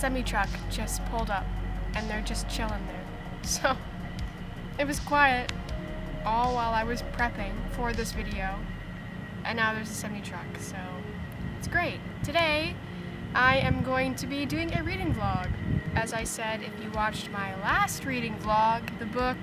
semi-truck just pulled up and they're just chilling there. So it was quiet all while I was prepping for this video, and now there's a semi-truck, so it's great. Today I am going to be doing a reading vlog. As I said, if you watched my last reading vlog, the book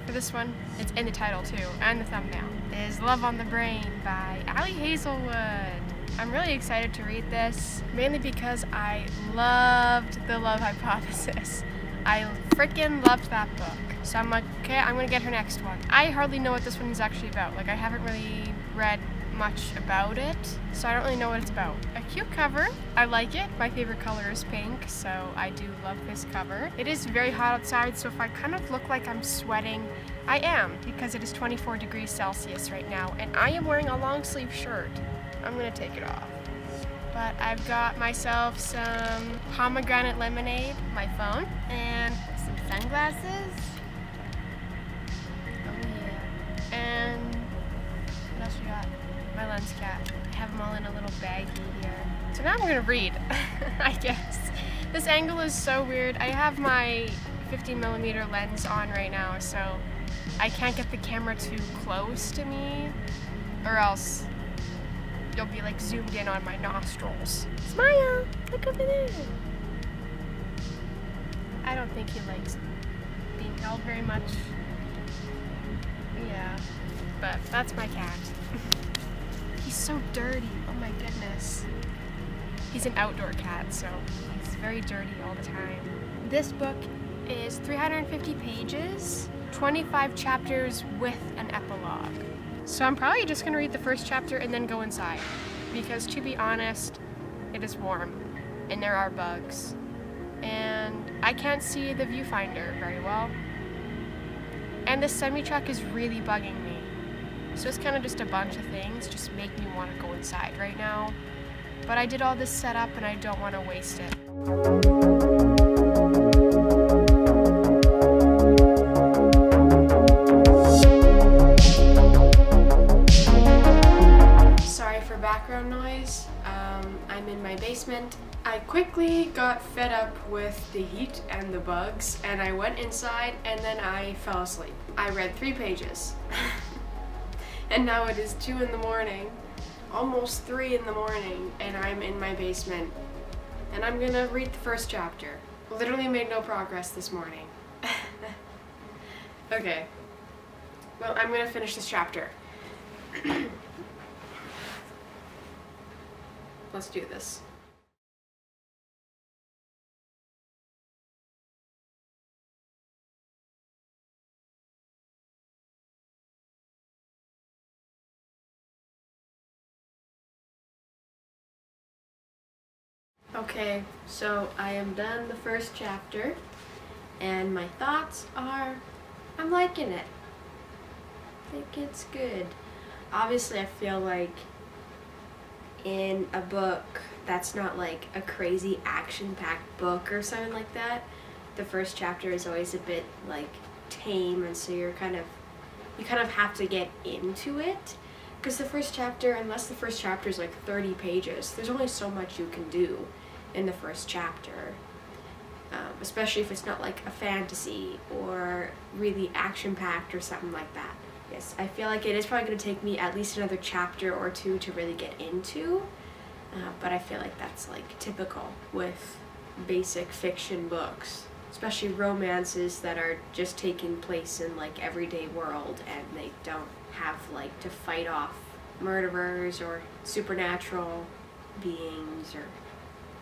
for this one, it's in the title too, and the thumbnail, is Love on the Brain by Ali Hazelwood. I'm really excited to read this, mainly because I loved The Love Hypothesis. I freaking loved that book. So I'm like, okay, I'm gonna get her next one. I hardly know what this one is actually about. Like, I haven't really read much about it, so I don't really know what it's about. A cute cover. I like it. My favorite color is pink, so I do love this cover. It is very hot outside, so if I kind of look like I'm sweating, I am, because it is 24 degrees Celsius right now, and I am wearing a long sleeve shirt. I'm gonna take it off. But I've got myself some pomegranate lemonade, my phone, and some sunglasses. Oh yeah. And what else we got? My lens cap. I have them all in a little baggie here. So now I'm gonna read, I guess. This angle is so weird. I have my 50mm lens on right now, so I can't get the camera too close to me, or else you'll be like zoomed in on my nostrils. Smile! Look over there! I don't think he likes being held very much. Yeah, but that's my cat. He's so dirty, oh my goodness. He's an outdoor cat, so he's very dirty all the time. This book is 350 pages, 25 chapters with an epilogue. So I'm probably just gonna read the first chapter and then go inside, because to be honest, it is warm and there are bugs and I can't see the viewfinder very well, and this semi-truck is really bugging me. So it's kind of just a bunch of things just make me want to go inside right now, but I did all this setup and I don't want to waste it. Background noise. I'm in my basement. I quickly got fed up with the heat and the bugs, and I went inside and then I fell asleep. I read 3 pages. And now it is 2 in the morning, almost 3 in the morning, and I'm in my basement. And I'm gonna read the first chapter. Literally made no progress this morning. Okay. Well, I'm gonna finish this chapter. Let's do this. Okay, so I am done the first chapter, and my thoughts are, I'm liking it. I think it's good. Obviously, I feel like in a book that's not like a crazy action-packed book or something like that, the first chapter is always a bit like tame, and so you kind of have to get into it, because the first chapter, unless the first chapter is like 30 pages, there's only so much you can do in the first chapter, especially if it's not like a fantasy or really action-packed or something like that. Yes, I feel like it is probably going to take me at least another chapter or 2 to really get into, but I feel like that's like typical with basic fiction books, especially romances that are just taking place in like everyday world, and they don't have like to fight off murderers or supernatural beings or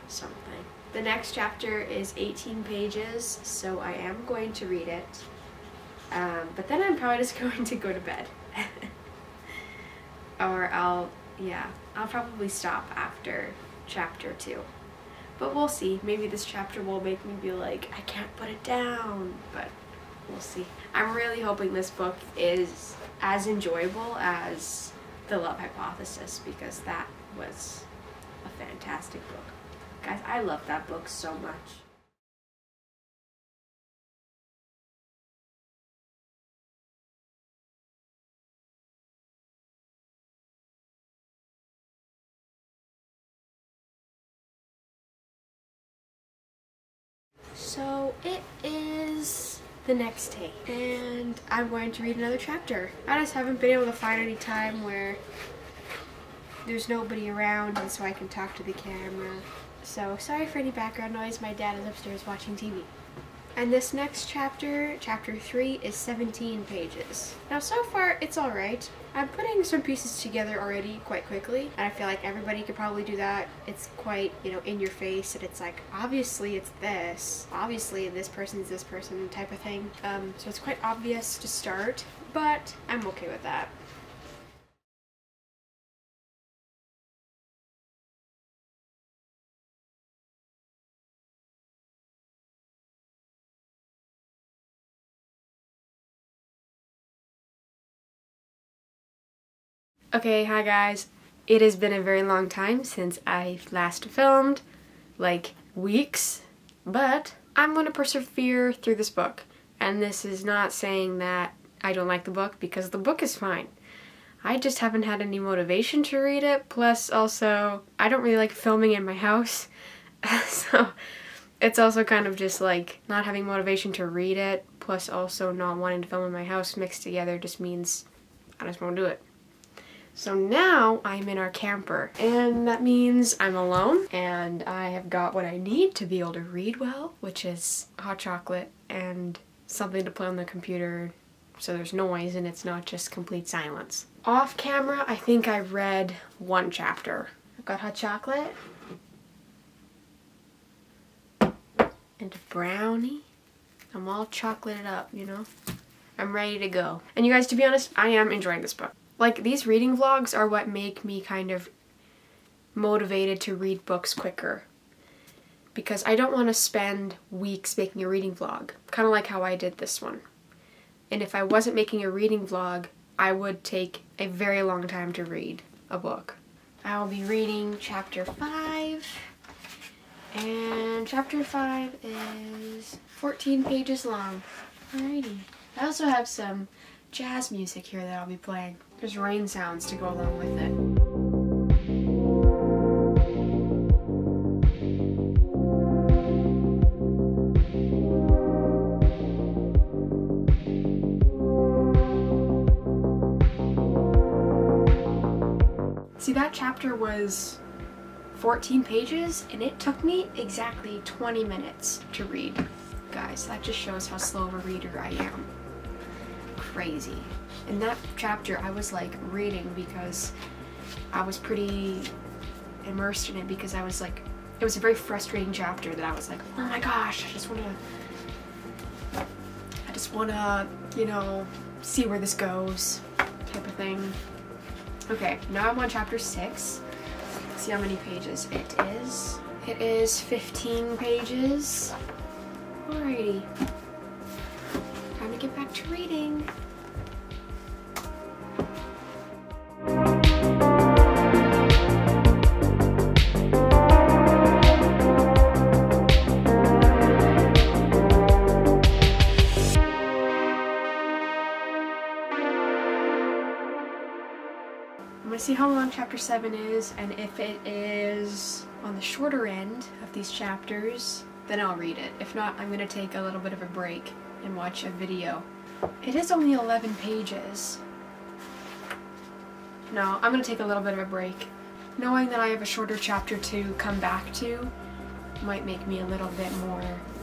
something. The next chapter is 18 pages, so I am going to read it. But then I'm probably just going to go to bed. Or I'll probably stop after chapter 2. But we'll see. Maybe this chapter will make me be like, I can't put it down, but we'll see. I'm really hoping this book is as enjoyable as The Love Hypothesis, because that was a fantastic book. Guys, I love that book so much. So it is the next day and I'm going to read another chapter. I just haven't been able to find any time where there's nobody around and so I can talk to the camera. So sorry for any background noise, my dad is upstairs watching TV. And this next chapter, chapter 3, is 17 pages. Now so far it's alright. I'm putting some pieces together already quite quickly, and I feel like everybody could probably do that. It's quite, you know, in your face, and it's like, obviously it's this, obviously this person's this person type of thing. So it's quite obvious to start, but I'm okay with that. Okay, hi guys. It has been a very long time since I last filmed, like weeks, but I'm going to persevere through this book. And this is not saying that I don't like the book, because the book is fine. I just haven't had any motivation to read it, plus also I don't really like filming in my house, so it's also kind of just like not having motivation to read it, plus also not wanting to film in my house mixed together just means I just won't do it. So now I'm in our camper, and that means I'm alone, and I have got what I need to be able to read well, which is hot chocolate and something to play on the computer so there's noise and it's not just complete silence. Off camera, I think I read one chapter. I've got hot chocolate and a brownie. I'm all chocolated up, you know? I'm ready to go. And you guys, to be honest, I am enjoying this book. Like, these reading vlogs are what make me kind of motivated to read books quicker. Because I don't want to spend weeks making a reading vlog. Kind of like how I did this one. And if I wasn't making a reading vlog, I would take a very long time to read a book. I will be reading chapter 5. And chapter 5 is 14 pages long. Alrighty. I also have some jazz music here that I'll be playing. There's rain sounds to go along with it. See, that chapter was 14 pages and it took me exactly 20 minutes to read. Guys, that just shows how slow of a reader I am. Crazy. In that chapter, I was like reading because I was pretty immersed in it, because I was like, it was a very frustrating chapter that I was like, oh my gosh, I just wanna, you know, see where this goes, type of thing. Okay, now I'm on chapter 6. Let's see how many pages it is. It is 15 pages. Alrighty. Time to get back to reading. I'm gonna see how long chapter 7 is, and if it is on the shorter end of these chapters, then I'll read it. If not, I'm gonna take a little bit of a break and watch a video. It is only 11 pages. No, I'm gonna take a little bit of a break. Knowing that I have a shorter chapter to come back to might make me a little bit more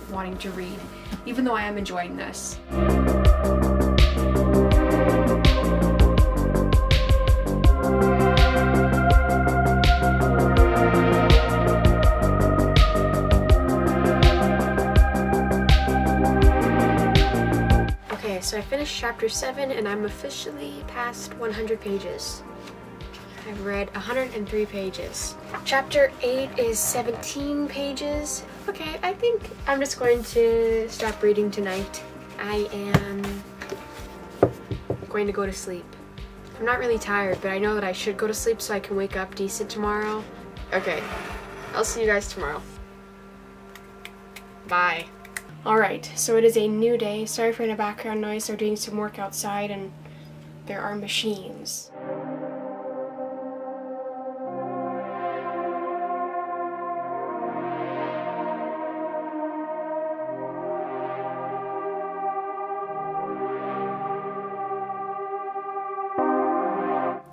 wanting to read, even though I am enjoying this. So I finished chapter 7 and I'm officially past 100 pages. I've read 103 pages. Chapter 8 is 17 pages. Okay, I think I'm just going to stop reading tonight. I am going to go to sleep. I'm not really tired, but I know that I should go to sleep so I can wake up decent tomorrow. Okay, I'll see you guys tomorrow. Bye. Alright, so it is a new day. Sorry for the background noise. They're doing some work outside and there are machines.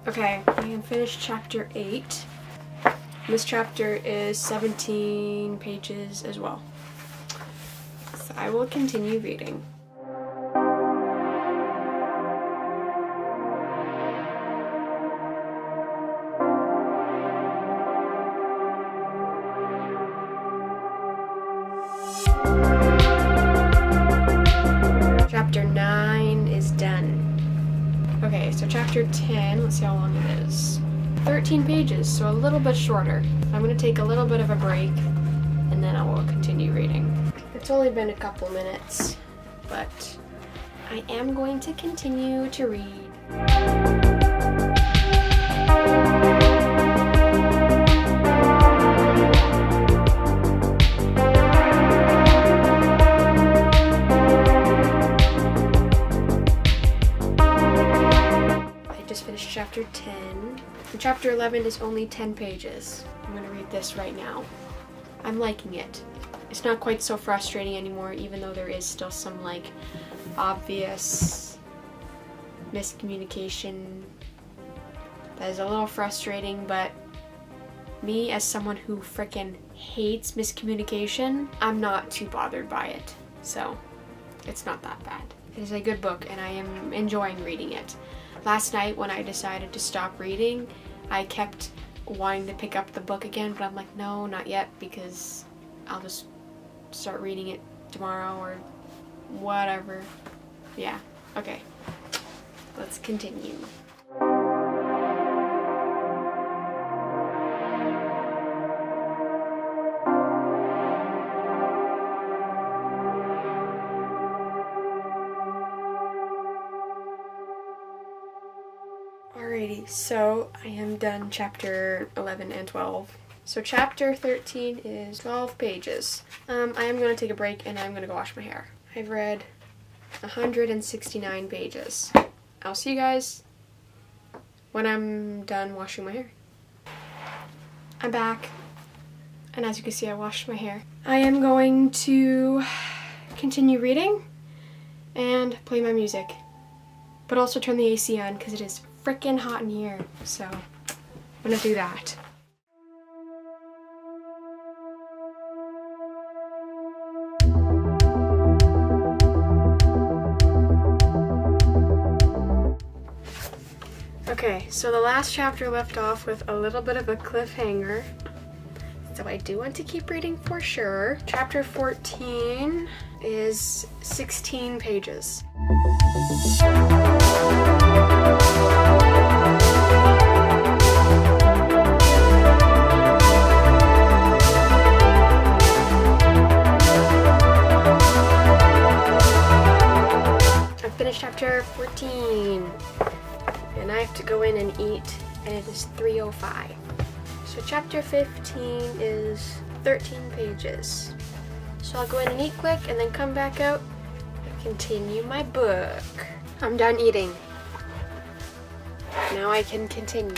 Okay, I am finished chapter 8. This chapter is 17 pages as well. So I will continue reading. Chapter 9 is done. Okay, so chapter 10, let's see how long it is. 13 pages, so a little bit shorter. I'm going to take a little bit of a break, and then I will continue reading. It's only been a couple minutes, but I am going to continue to read. Chapter 10. And chapter 11 is only 10 pages. I'm going to read this right now. I'm liking it. It's not quite so frustrating anymore, even though there is still some like obvious miscommunication that is a little frustrating, but me as someone who frickin' hates miscommunication, I'm not too bothered by it. So it's not that bad. It is a good book and I am enjoying reading it. Last night when I decided to stop reading, I kept wanting to pick up the book again, but I'm like, no, not yet, because I'll just start reading it tomorrow or whatever. Yeah, okay. Let's continue. Alrighty, so I am done chapter 11 and 12. So chapter 13 is 12 pages. I am going to take a break and I'm going to go wash my hair. I've read 169 pages. I'll see you guys when I'm done washing my hair. I'm back, and as you can see, I washed my hair. I am going to continue reading and play my music, but also turn the AC on because it is freaking hot in here, so I'm gonna do that. Okay, so the last chapter left off with a little bit of a cliffhanger, so I do want to keep reading for sure. Chapter 14 is 16 pages. Chapter 14, and I have to go in and eat, and it is 3:05. So chapter 15 is 13 pages. So I'll go in and eat quick and then come back out and continue my book. I'm done eating. Now I can continue.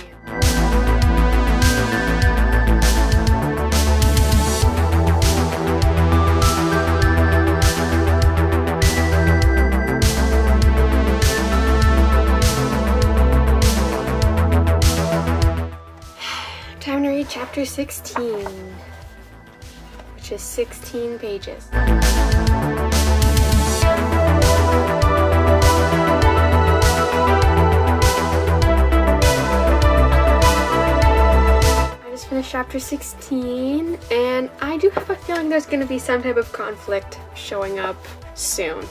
Time to read chapter 16, which is 16 pages. I just finished chapter 16, and I do have a feeling there's going to be some type of conflict showing up soon.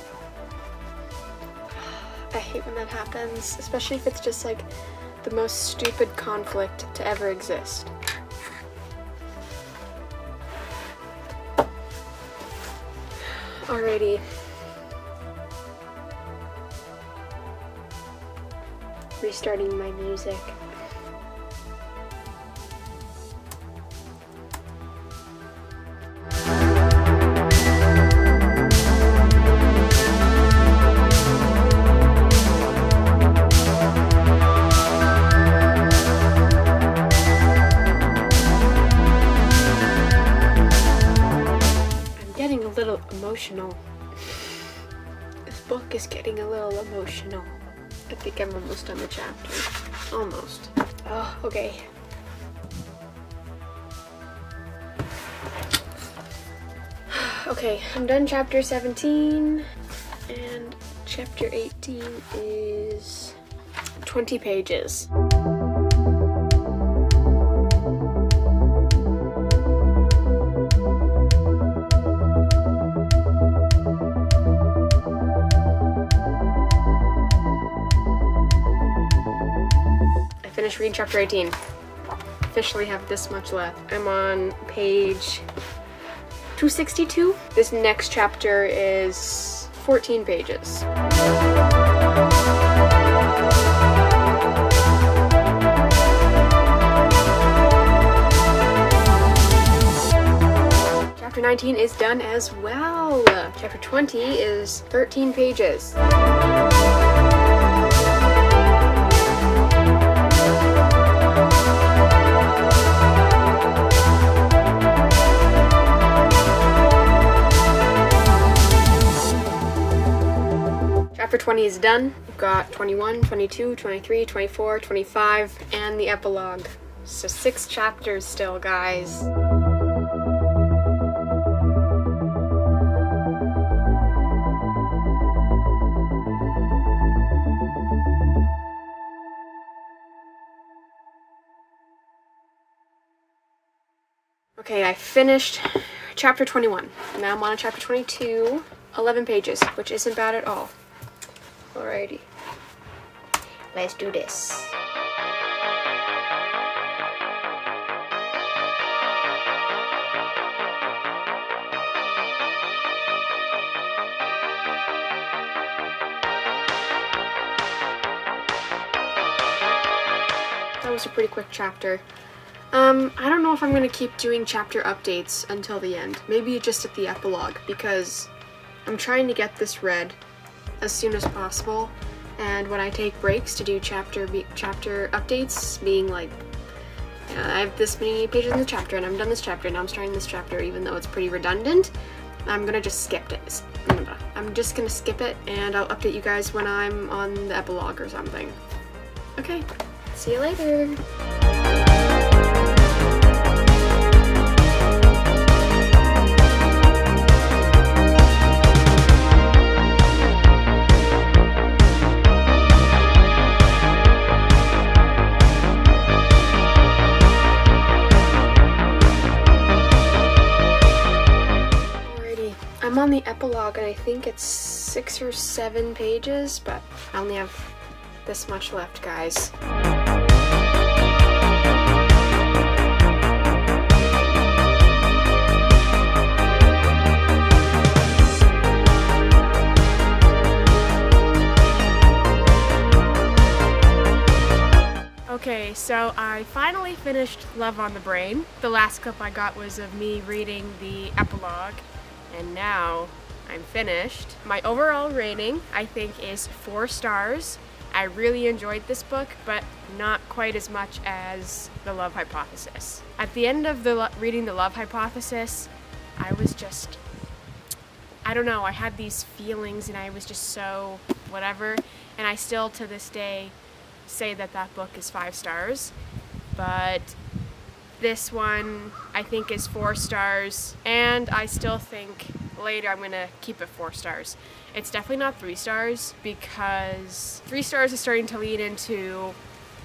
I hate when that happens, especially if it's just like the most stupid conflict to ever exist. Alrighty. Restarting my music. Emotional. This book is getting a little emotional. I think I'm almost done the chapter. Almost. Oh, okay. Okay, I'm done chapter 17, and chapter 18 is 20 pages. I finished reading chapter 18. Officially have this much left. I'm on page 262. This next chapter is 14 pages. Chapter 19 is done as well. Chapter 20 is 13 pages. Chapter 20 is done. We've got 21, 22, 23, 24, 25, and the epilogue. So 6 chapters still, guys. Okay, I finished chapter 21. Now I'm on chapter 22, 11 pages, which isn't bad at all. Alrighty, let's do this. That was a pretty quick chapter. I don't know if I'm gonna keep doing chapter updates until the end. Maybe just at the epilogue, because I'm trying to get this read as soon as possible, and when I take breaks to do chapter updates, being like, I have this many pages in the chapter, and I'm done this chapter, and now I'm starting this chapter, even though it's pretty redundant, I'm gonna just skip it. I'm just gonna skip it, and I'll update you guys when I'm on the epilogue or something. Okay, see you later. I'm on the epilogue, and I think it's 6 or 7 pages, but I only have this much left, guys. Okay, so I finally finished Love on the Brain. The last clip I got was of me reading the epilogue, and now I'm finished. My overall rating, I think, is 4 stars. I really enjoyed this book, but not quite as much as The Love Hypothesis. At the end of reading The Love Hypothesis, I was just, I don't know, I had these feelings and I was just so whatever, and I still to this day say that that book is 5 stars, but this one I think is 4 stars, and I still think later I'm gonna keep it 4 stars. It's definitely not 3 stars, because 3 stars is starting to lead into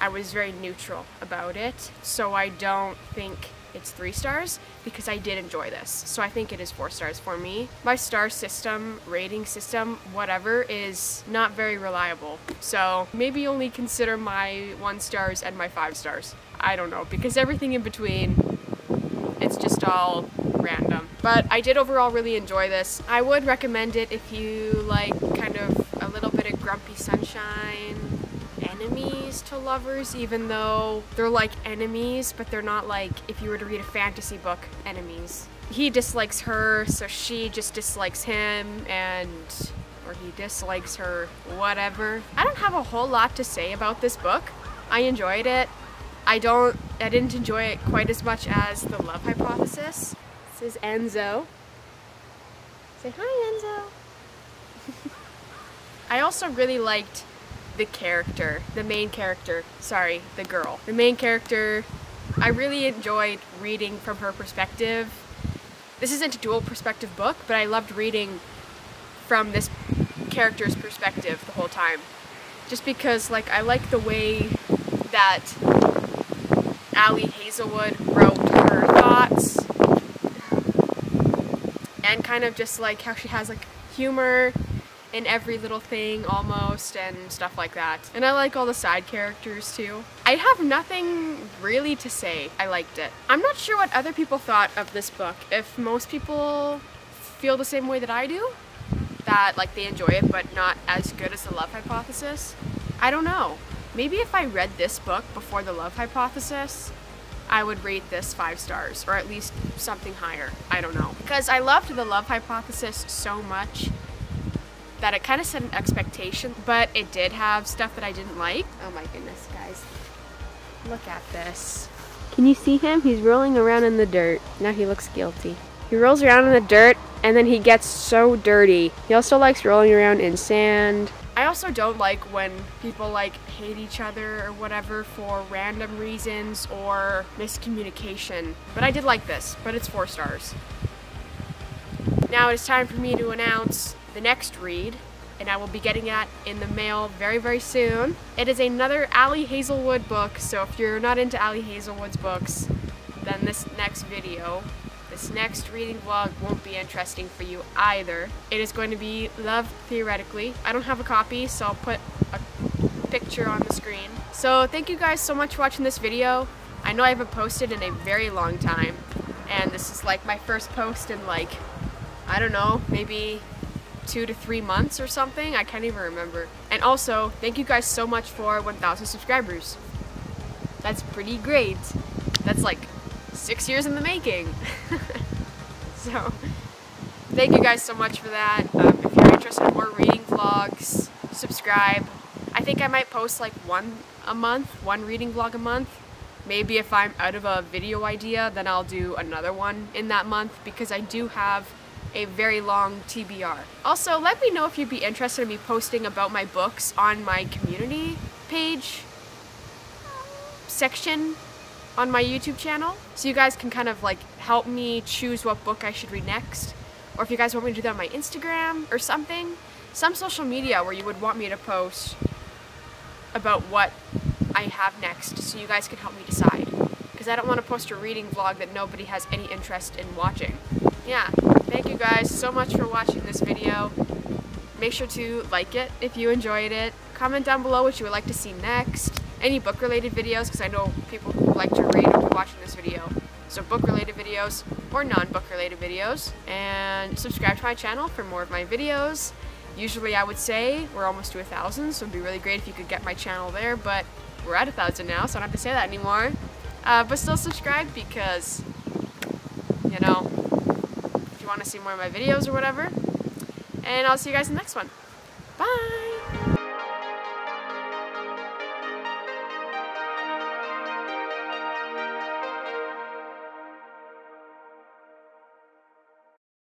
I was very neutral about it, so I don't think it's 3 stars because I did enjoy this. So I think it is 4 stars for me. My star system, rating system, whatever, is not very reliable. So maybe only consider my 1 stars and my 5 stars. I don't know, because everything in between, it's just all random. But I did overall really enjoy this. I would recommend it if you like kind of a little bit of grumpy sunshine, enemies to lovers, even though they're like enemies, but they're not like if you were to read a fantasy book, enemies. He dislikes her, so she just dislikes him, or he dislikes her, whatever. I don't have a whole lot to say about this book. I enjoyed it. I didn't enjoy it quite as much as The Love Hypothesis. This is Enzo. Say hi, Enzo. I also really liked the character, the main character, sorry, the girl. The main character, I really enjoyed reading from her perspective. This isn't a dual perspective book, but I loved reading from this character's perspective the whole time. Just because, like, I like the way that Ali Hazelwood wrote her thoughts, and kind of just like how she has like humor in every little thing almost and stuff like that. And I like all the side characters too. I have nothing really to say. I liked it. I'm not sure what other people thought of this book. If most people feel the same way that I do, that like they enjoy it but not as good as The Love Hypothesis. I don't know. Maybe if I read this book before The Love Hypothesis, I would rate this 5 stars, or at least something higher. I don't know. Because I loved The Love Hypothesis so much that it kind of set an expectation, but it did have stuff that I didn't like. Oh my goodness, guys. Look at this. Can you see him? He's rolling around in the dirt. Now he looks guilty. He rolls around in the dirt and then he gets so dirty. He also likes rolling around in sand. I also don't like when people like hate each other or whatever for random reasons or miscommunication. But I did like this, but it's 4 stars. Now it is time for me to announce the next read, and I will be getting that in the mail very, very soon. It is another Ali Hazelwood book, so if you're not into Ali Hazelwood's books, then this next video, this next reading vlog won't be interesting for you either. It is going to be Love Theoretically. I don't have a copy, so I'll put a picture on the screen. So thank you guys so much for watching this video. I know I haven't posted in a very long time, and this is like my first post in like, I don't know, maybe 2 to 3 months or something. I can't even remember. And also, thank you guys so much for 1,000 subscribers. That's pretty great. That's like 6 years in the making. So, thank you guys so much for that. If you're interested in more reading vlogs, subscribe. I think I might post like one reading vlog a month. Maybe if I'm out of a video idea, then I'll do another one in that month, because I do have a very long TBR. Also, let me know if you'd be interested in me posting about my books on my community page section on my YouTube channel, so you guys can kind of like help me choose what book I should read next, or if you guys want me to do that on my Instagram or something, some social media where you would want me to post about what I have next, so you guys can help me decide, because I don't want to post a reading vlog that nobody has any interest in watching. Yeah, thank you guys so much for watching this video. Make sure to like it if you enjoyed it. Comment down below what you would like to see next. Any book-related videos, because I know people who like to read will be watching this video. So book-related videos or non-book-related videos. And subscribe to my channel for more of my videos. Usually I would say we're almost to 1,000, so it'd be really great if you could get my channel there, but we're at 1,000 now, so I don't have to say that anymore. But still subscribe, because, you know, if you want to see more of my videos or whatever. And I'll see you guys in the next one. Bye!